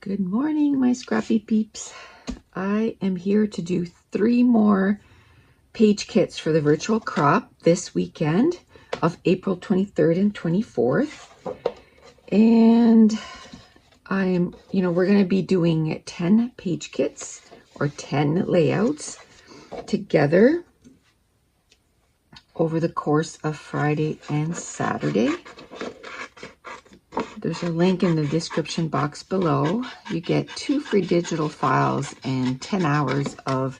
Good morning, my scrappy peeps. I am here to do 3 more page kits for the virtual crop this weekend of April 23rd and 24th. And we're going to be doing 10 page kits or 10 layouts together over the course of Friday and Saturday. There's a link in the description box below. You get 2 free digital files and 10 hours of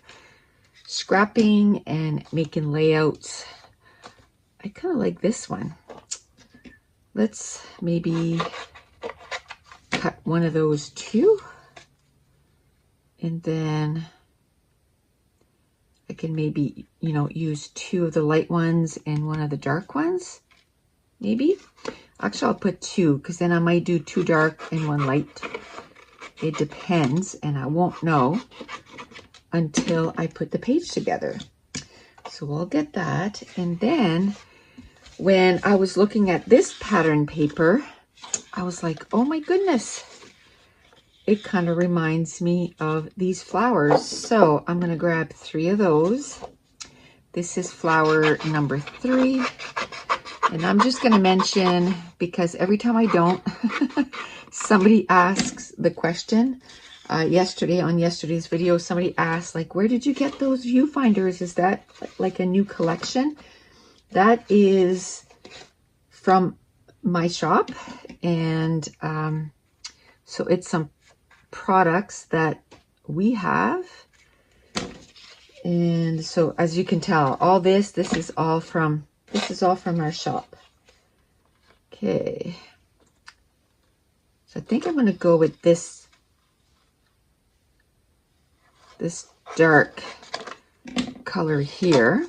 scrapping and making layouts. I kind of like this one. Let's maybe cut one of those too. And then I can maybe, use 2 of the light ones and 1 of the dark ones. Maybe. Actually, I'll put 2 because then I might do 2 dark and 1 light. It depends, and I won't know until I put the page together. So I'll get that. And then when I was looking at this pattern paper, I was like, oh my goodness. It kind of reminds me of these flowers. So I'm going to grab 3 of those. This is flower number 3. And I'm just going to mention, because every time I don't, somebody asks the question. Yesterday, on yesterday's video, somebody asked, like, where did you get those viewfinders? Is that like a new collection? That is from my shop. And so it's some products that we have. And so as you can tell, all this is all from our shop. Okay. So I think I'm going to go with this dark color here.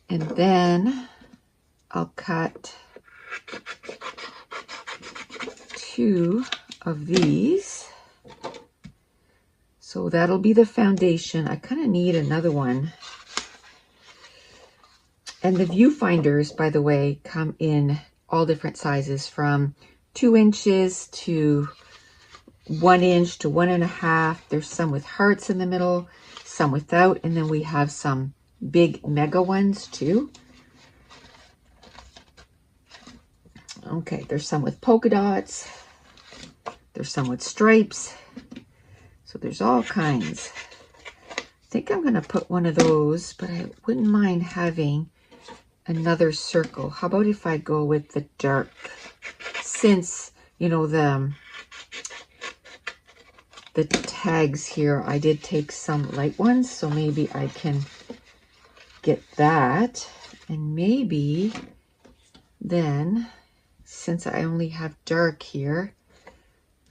And then I'll cut 2 of these. So that'll be the foundation. I kind of need another one. And the viewfinders, by the way, come in all different sizes from 2 inches to 1 inch to 1.5. There's some with hearts in the middle, some without, and then we have some big mega ones too. Okay, there's some with polka dots. There's some with stripes. So there's all kinds. I think I'm going to put one of those, but I wouldn't mind having another circle. How about if I go with the dark? Since, the tags here, I did take some light ones, so maybe I can get that. And maybe then, since I only have dark here,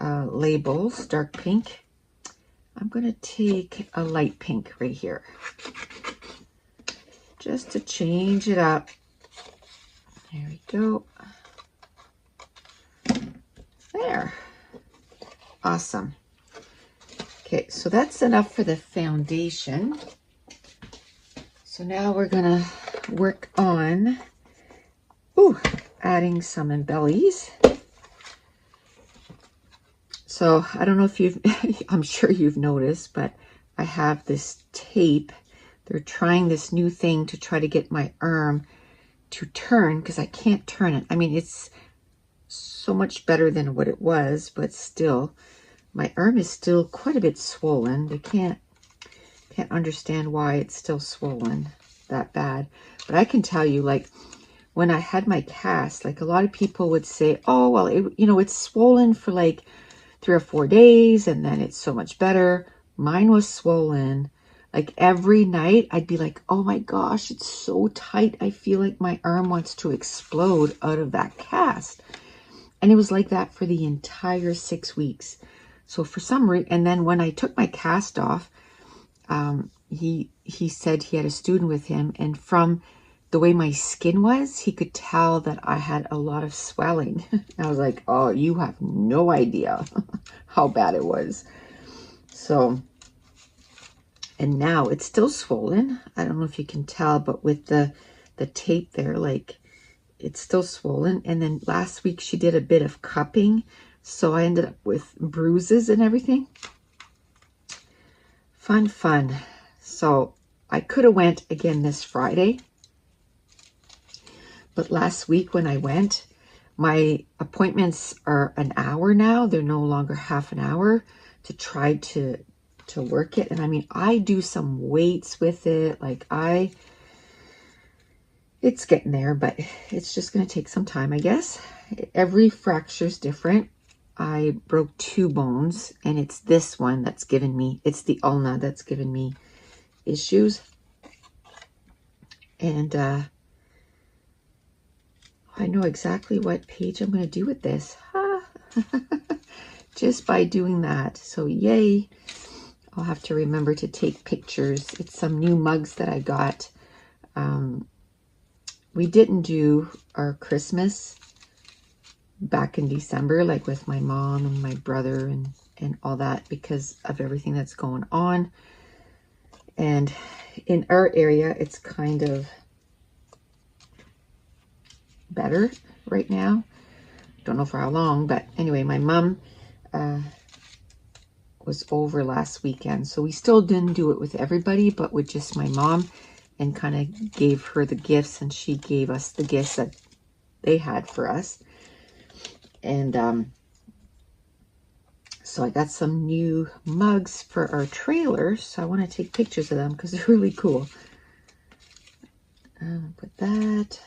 labels, dark pink, I'm going to take a light pink right here. Just to change it up. There we go. There. Awesome. Okay, so that's enough for the foundation. So now we're going to work on adding some embellies. So I don't know if you've, I'm sure you've noticed, but I have this tape. They're trying this new thing to try to get my arm to turn because I can't turn it. I mean, it's so much better than what it was, but still, my arm is still quite a bit swollen. They can't understand why it's still swollen that bad. But I can tell you, like, when I had my cast, like a lot of people would say, oh, well, it's swollen for like 3 or 4 days and then it's so much better. Mine was swollen. Like every night I'd be like, oh my gosh, it's so tight. I feel like my arm wants to explode out of that cast. And it was like that for the entire 6 weeks. So for some reason, and then when I took my cast off, he said he had a student with him, and from the way my skin was, he could tell that I had a lot of swelling. I was like, oh, you have no idea how bad it was. So, and now it's still swollen. I don't know if you can tell, but with the tape there, like, it's still swollen. And then last week she did a bit of cupping. So I ended up with bruises and everything. Fun. So I could have went again this Friday, but last week when I went, my appointments are an hour now. They're no longer half an hour to try to work it. And I mean, I do some weights with it. Like it's getting there, but it's just going to take some time, I guess. Every fracture is different. I broke 2 bones, and it's this one that's given me, it's the ulna that's given me issues. And I know exactly what page I'm going to do with this. Just by doing that. So yay. I'll have to remember to take pictures. It's some new mugs that I got. We didn't do our Christmas back in December, like with my mom and my brother and all that, because of everything that's going on. And in our area, it's kind of better right now. Don't know for how long, but anyway, my mom was over last weekend, so we still didn't do it with everybody, but with just my mom, and kind of gave her the gifts, and she gave us the gifts that they had for us. And so I got some new mugs for our trailer, so I want to take pictures of them because they're really cool. Put that,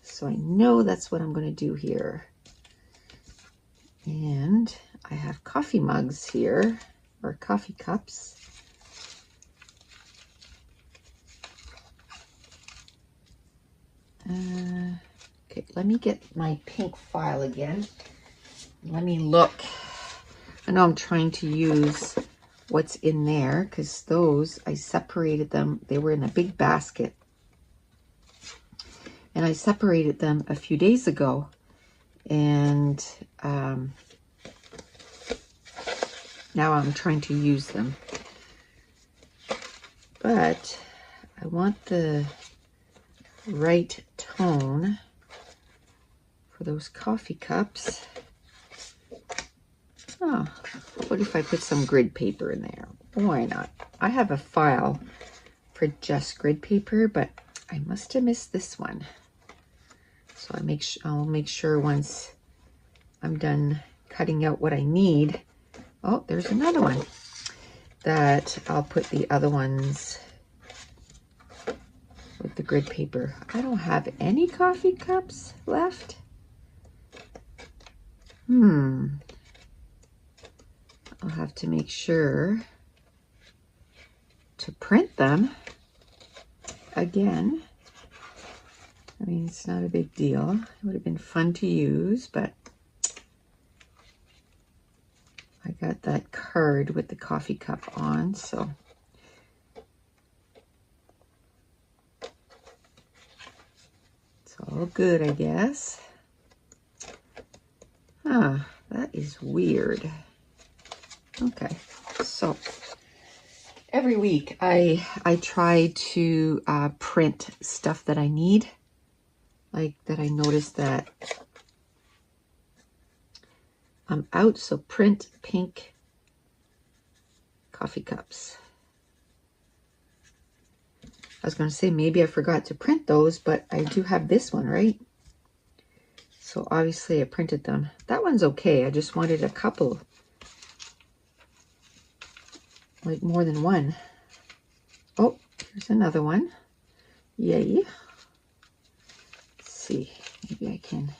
so I know that's what I'm going to do here. And I have coffee mugs here, or coffee cups. Okay, let me get my pink file again. Let me look. I know I'm trying to use what's in there because those, I separated them. They were in a big basket. And I separated them a few days ago. And now I'm trying to use them. But I want the right tone for those coffee cups. Oh, what if I put some grid paper in there? Why not? I have a file for just grid paper, but I must have missed this one. So I'll make sure once I'm done cutting out what I need. Oh, there's another one that I'll put the other ones with the grid paper. I don't have any coffee cups left. I'll have to make sure to print them again. I mean, it's not a big deal. It would have been fun to use, but I got that card with the coffee cup on, so. It's all good, I guess. Huh, that is weird. Okay, so every week I try to print stuff that I need, like that I noticed that I'm out, so print pink coffee cups. I was going to say maybe I forgot to print those, but I do have this one, right? So obviously I printed them. That one's okay. I just wanted a couple. Like more than one. Oh, here's another one. Yay. Let's see. Maybe I can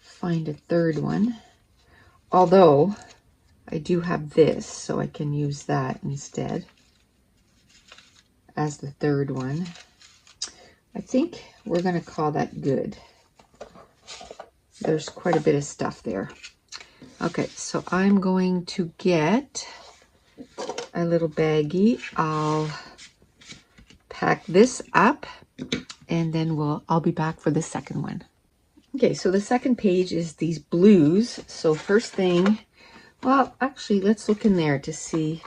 find a third one. Although I do have this, so I can use that instead as the third one. I think we're going to call that good. There's quite a bit of stuff there. Okay, so I'm going to get a little baggie. I'll pack this up and then I'll be back for the second one. Okay, so the second page is these blues. So first thing, well, actually, let's look in there to see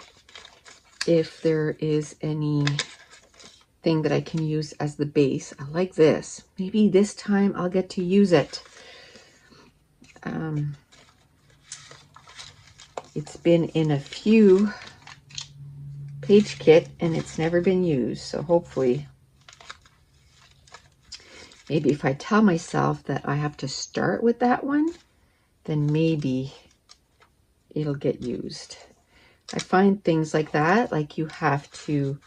if there is anything that I can use as the base. I like this. Maybe this time I'll get to use it. it's been in a few page kit and it's never been used. So hopefully, maybe if I tell myself that I have to start with that one, then maybe it'll get used. I find things like that, like you have to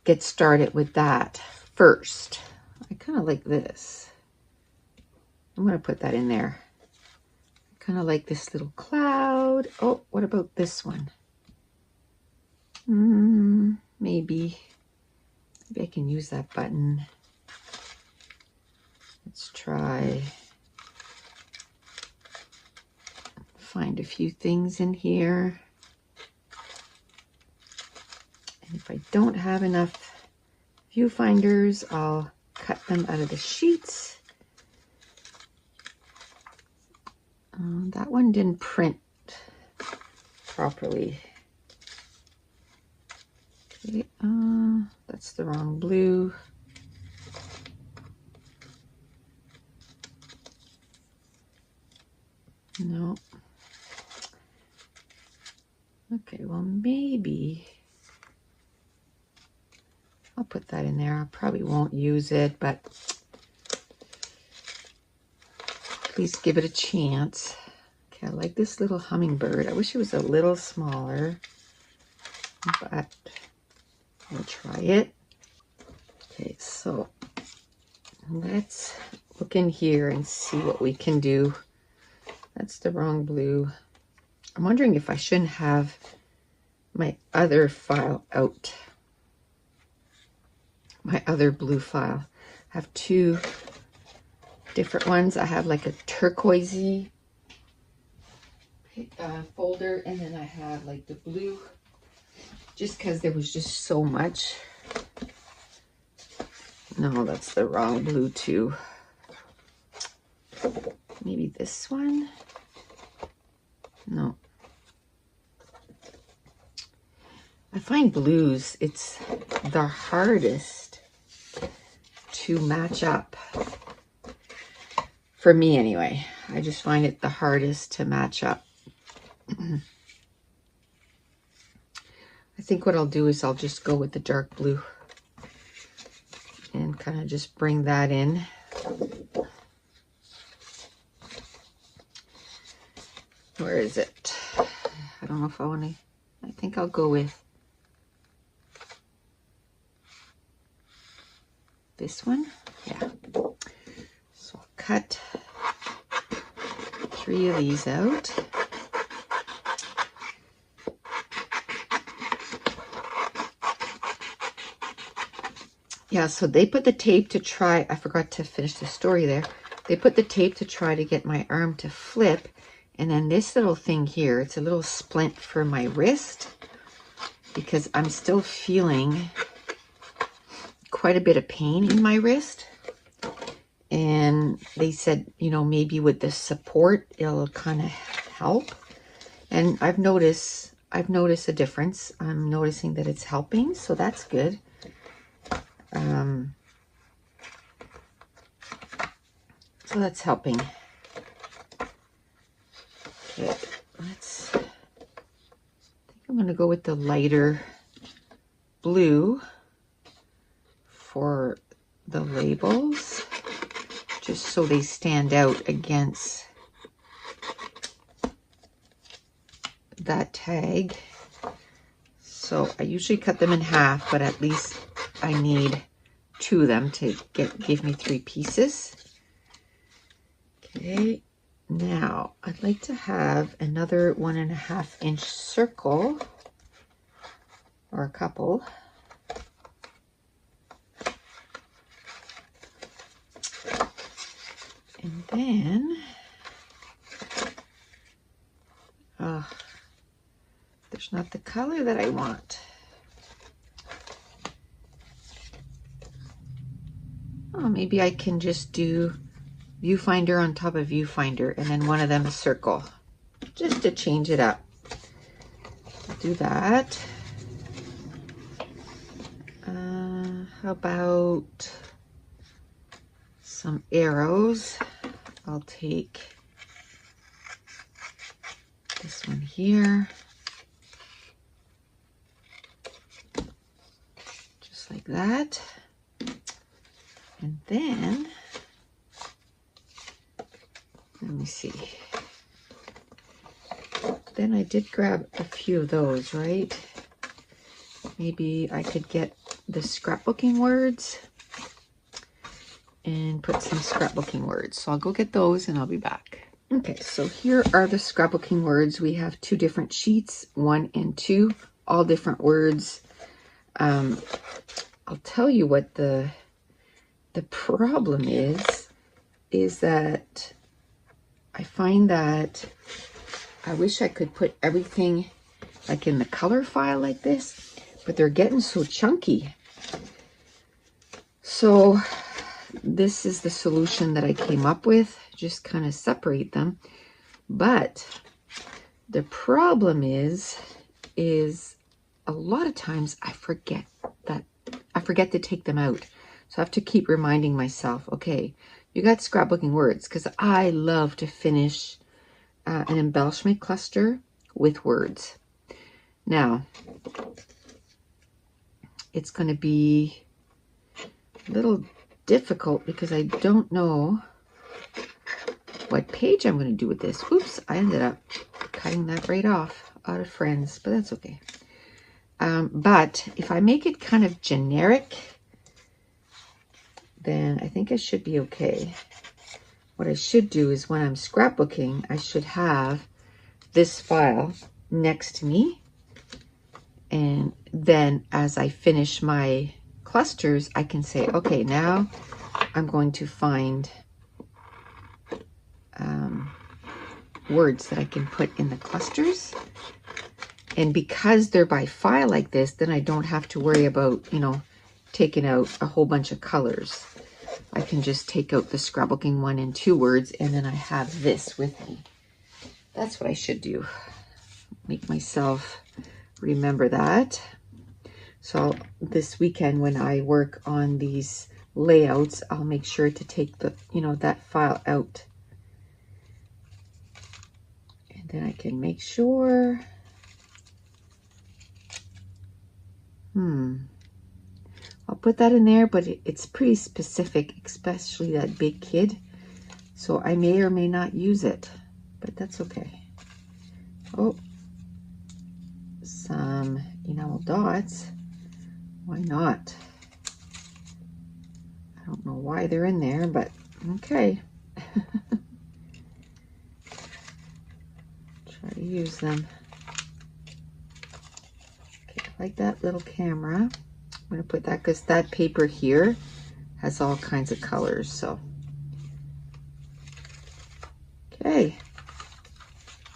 get started with that first. I kind of like this. I'm going to put that in there. I kind of like this little cloud. Oh, what about this one? Maybe I can use that button. Let's try find a few things in here. And if I don't have enough viewfinders, I'll cut them out of the sheets. That one didn't print properly. Okay, that's the wrong blue. No. Okay, well, maybe I'll put that in there. I probably won't use it, but please give it a chance. Okay, I like this little hummingbird. I wish it was a little smaller, but I'll try it. Okay, so let's look in here and see what we can do. That's the wrong blue. I'm wondering if I shouldn't have my other file out. My other blue file. I have two different ones. I have like a turquoisey folder, and then I have like the blue, just because there was just so much. No, that's the wrong blue too. Maybe this one? No. I find blues, it's the hardest to match up. For me anyway. I just find it the hardest to match up. I think what I'll do is I'll just go with the dark blue and kind of just bring that in. Where is it? I don't know if I want to, I think I'll go with this one. Yeah. So I'll cut 3 of these out. Yeah, so they put the tape to try, I forgot to finish the story there. They put the tape to try to get my arm to flip. And then this little thing here, it's a little splint for my wrist, because I'm still feeling quite a bit of pain in my wrist. And they said, you know, maybe with the support, it'll kind of help. And I've noticed a difference. I'm noticing that it's helping, so that's good. So that's helping. Okay, I think I'm going to go with the lighter blue for the labels, just so they stand out against that tag. So I usually cut them in half, but at least I need 2 of them to give me 3 pieces. Okay, now I'd like to have another 1.5 inch circle, or a couple. And then, there's not the color that I want. Oh, maybe I can just do viewfinder on top of viewfinder, and then one of them a circle, just to change it up. I'll do that. How about some arrows? I'll take this here. Just like that. And then, let me see. Then I did grab a few of those, right? Maybe I could get the scrapbooking words and put some scrapbooking words. So I'll go get those and I'll be back. Okay, so here are the scrapbooking words. We have 2 different sheets, 1 and 2, all different words. I'll tell you what the problem is that I find that I wish I could put everything like in the color file like this, but they're getting so chunky. So this is the solution that I came up with, just kind of separate them. But the problem is a lot of times I forget to take them out. So I have to keep reminding myself, okay, you got scrapbooking words, because I love to finish an embellishment cluster with words. Now, it's going to be a little difficult because I don't know what page I'm going to do with this. Oops, I ended up cutting that right off out of Friends, but that's okay. But if I make it kind of generic, then I think I should be okay. What I should do is when I'm scrapbooking, I should have this file next to me. And then as I finish my clusters, I can say, okay, now I'm going to find words that I can put in the clusters. And because they're by file like this, then I don't have to worry about, you know, taking out a whole bunch of colors. I can just take out the scrapbooking 1 and 2 words, and then I have this with me. That's what I should do. Make myself remember that. So this weekend when I work on these layouts, I'll make sure to take the, you know, that file out. And then I can make sure. I'll put that in there, but it's pretty specific, especially that big kid. So I may or may not use it, but that's okay. Oh, some enamel dots. Why not? I don't know why they're in there, but okay. Try to use them. Okay, like that little camera. I'm going to put that because that paper here has all kinds of colors. So, okay.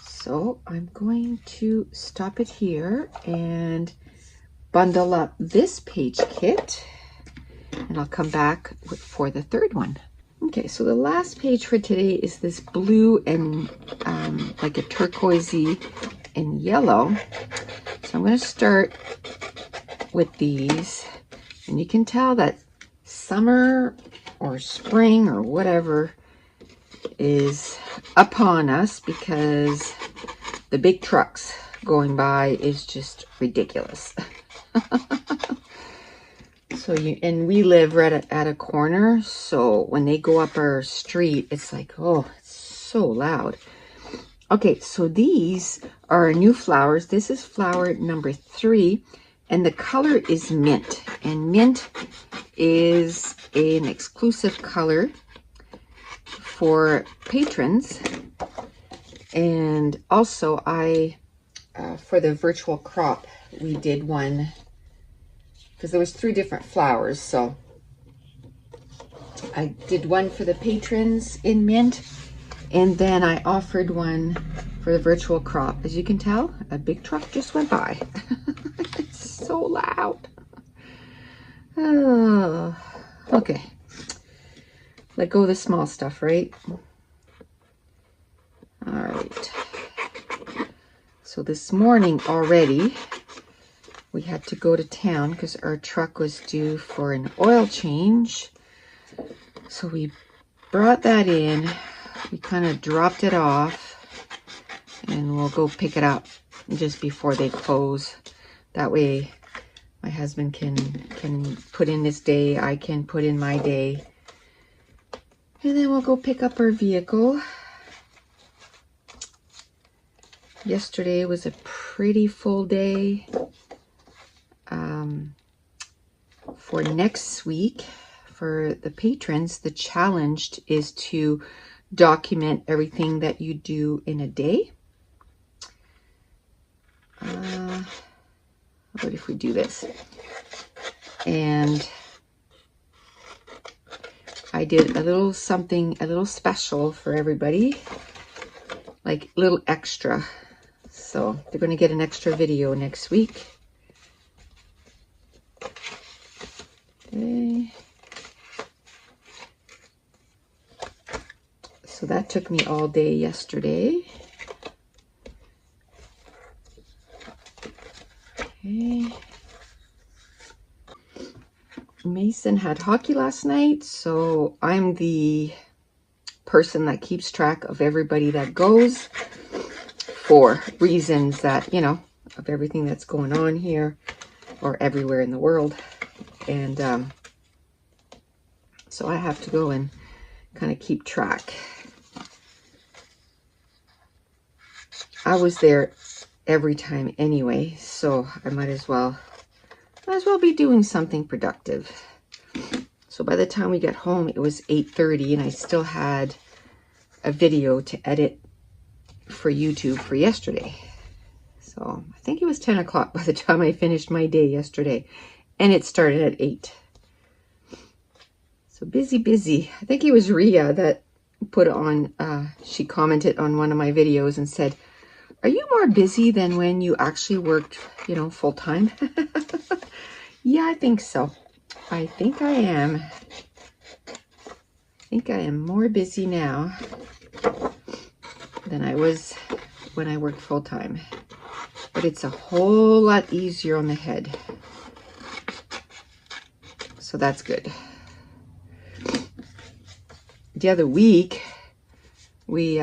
So I'm going to stop it here and bundle up this page kit, and I'll come back for the third one. Okay, so the last page for today is this blue and like a turquoisey and yellow. So I'm going to start with these, and you can tell that summer or spring or whatever is upon us because the big trucks going by is just ridiculous. So and we live right at a corner, so when they go up our street, it's like, oh, it's so loud. Okay, so these are new flowers. This is flower number 3, and the color is mint, and mint is an exclusive color for patrons. And also I for the virtual crop, we did one because there was 3 different flowers, so I did one for the patrons in mint, and then I offered one for the virtual crop. As you can tell, a big truck just went by. It's so loud. Oh, okay. Let go of the small stuff, right? All right. So this morning already, we had to go to town because our truck was due for an oil change. So we brought that in. We kind of dropped it off. and we'll go pick it up just before they close. That way my husband can put in his day, I can put in my day, and then we'll go pick up our vehicle. Yesterday was a pretty full day. For next week, for the patrons, the challenge is to document everything that you do in a day. How about if we do this? And I did a little something, a little special for everybody, like a little extra. So they're going to get an extra video next week. Okay. So that took me all day yesterday. Okay. Mason had hockey last night, so I'm the person that keeps track of everybody that goes for reasons that, you know, of everything that's going on here or everywhere in the world. And so I have to go and kind of keep track. I was there every time anyway, so I might as well be doing something productive. So by the time we got home, it was 8:30, and I still had a video to edit for YouTube for yesterday. So I think it was 10 o'clock by the time I finished my day yesterday, and it started at 8. So busy. I think it was Ria that put on, she commented on one of my videos and said, "Are you more busy than when you actually worked, you know, full time?" Yeah, I think so. I think I am. I think I am more busy now than I was when I worked full time. But it's a whole lot easier on the head. So that's good. The other week, we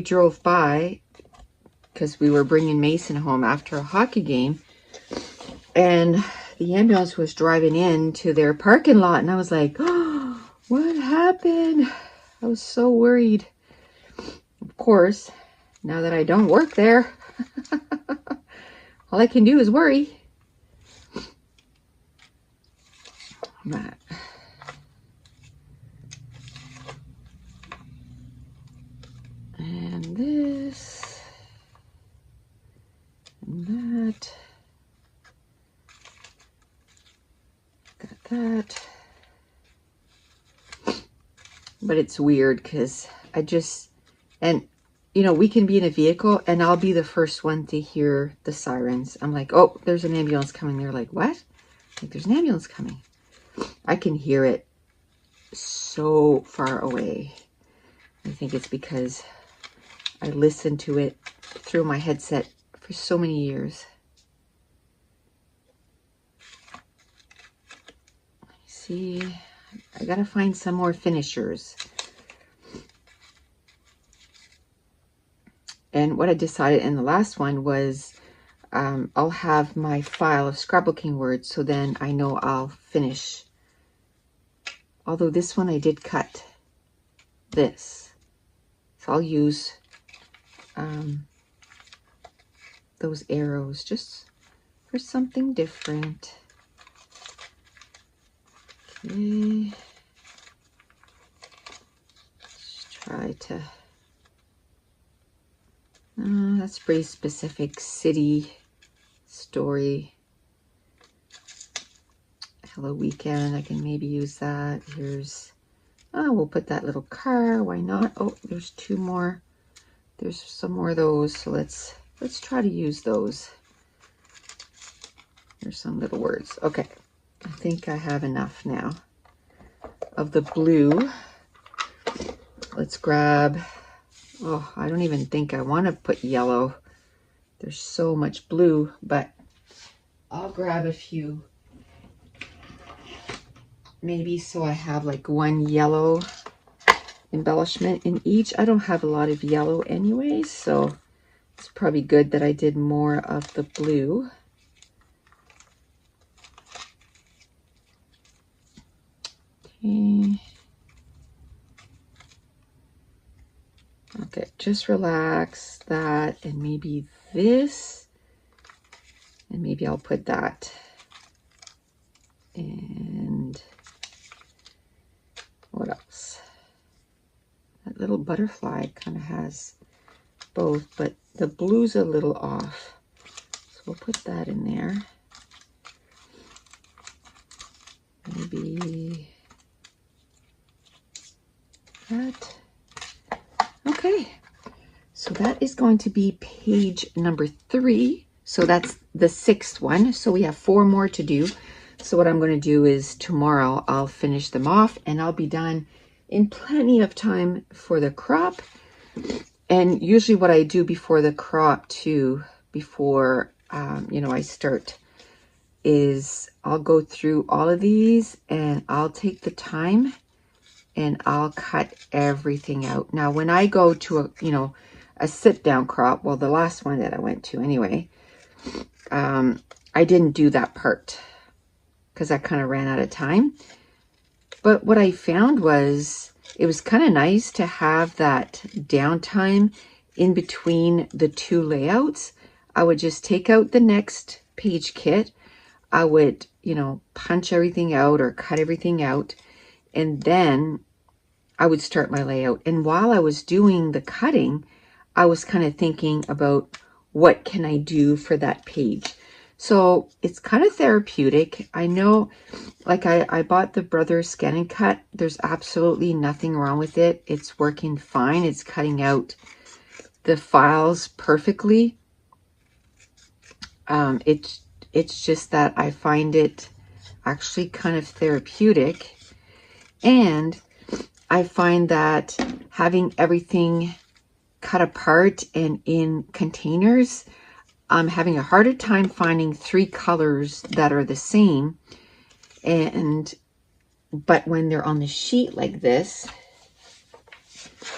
drove by because we were bringing Mason home after a hockey game, and the ambulance was driving into their parking lot, and I was like, "Oh, what happened?" I was so worried. Of course, now that I don't work there, all I can do is worry. But and this and that. Got that. But it's weird because I just, and you know, we can be in a vehicle and I'll be the first one to hear the sirens. I'm like, "Oh, there's an ambulance coming." They're like, "What?" Like, "There's an ambulance coming." I can hear it so far away. I think it's because I listened to it through my headset for so many years. See, I gotta find some more finishers. And what I decided in the last one was I'll have my file of scrapbooking words, so then I know I'll finish. Although this one I did cut this. So I'll use those arrows just for something different. Okay. Let's try to, that's pretty specific. City, story, hello weekend. I can maybe use that. Here's, we'll put that little car. Why not? Oh, there's 2 more. There's some more of those. So let's try to use those. There's some little words. Okay. I think I have enough now of the blue. Let's grab, oh, I don't even think I want to put yellow. There's so much blue, but I'll grab a few. Maybe so I have like 1 yellow embellishment in each. I don't have a lot of yellow anyway, so It's probably good that I did more of the blue. Okay. Okay, just relax that, and maybe this, and maybe I'll put that. And what else? That little butterfly kind of has both, but the blue's a little off. So we'll put that in there. Maybe that. Okay, so that is going to be page number 3. So that's the 6th one. So we have 4 more to do. So what I'm going to do is tomorrow I'll finish them off, and I'll be done in plenty of time for the crop. And usually what I do before the crop too, before you know, I start, is I'll go through all of these and I'll take the time and I'll cut everything out. Now, when I go to a, you know, a sit down crop, well, the last one that I went to anyway, I didn't do that part because I kind of ran out of time. But what I found was it was kind of nice to have that downtime in between the 2 layouts. I would just take out the next page kit. I would, you know, punch everything out or cut everything out, and then I would start my layout. And while I was doing the cutting, I was kind of thinking about what can I do for that page. So it's kind of therapeutic. I know, like I bought the Brothers Scan and Cut. There's absolutely nothing wrong with it. It's working fine. It's cutting out the files perfectly. It's just that I find it actually kind of therapeutic. And I find that having everything cut apart and in containers, I'm having a harder time finding 3 colors that are the same. But when they're on the sheet like this,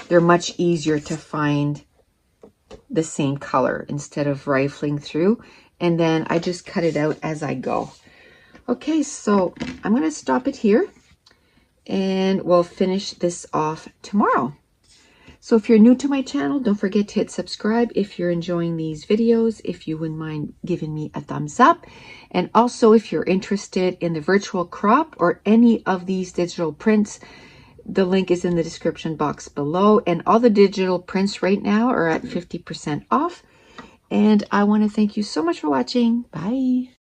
they're much easier to find the same color instead of rifling through. And then I just cut it out as I go. Okay, so I'm going to stop it here and we'll finish this off tomorrow. So if you're new to my channel, don't forget to hit subscribe if you're enjoying these videos, if you wouldn't mind giving me a thumbs up. And also if you're interested in the virtual crop or any of these digital prints, the link is in the description box below. And all the digital prints right now are at 50% off. And I want to thank you so much for watching. Bye.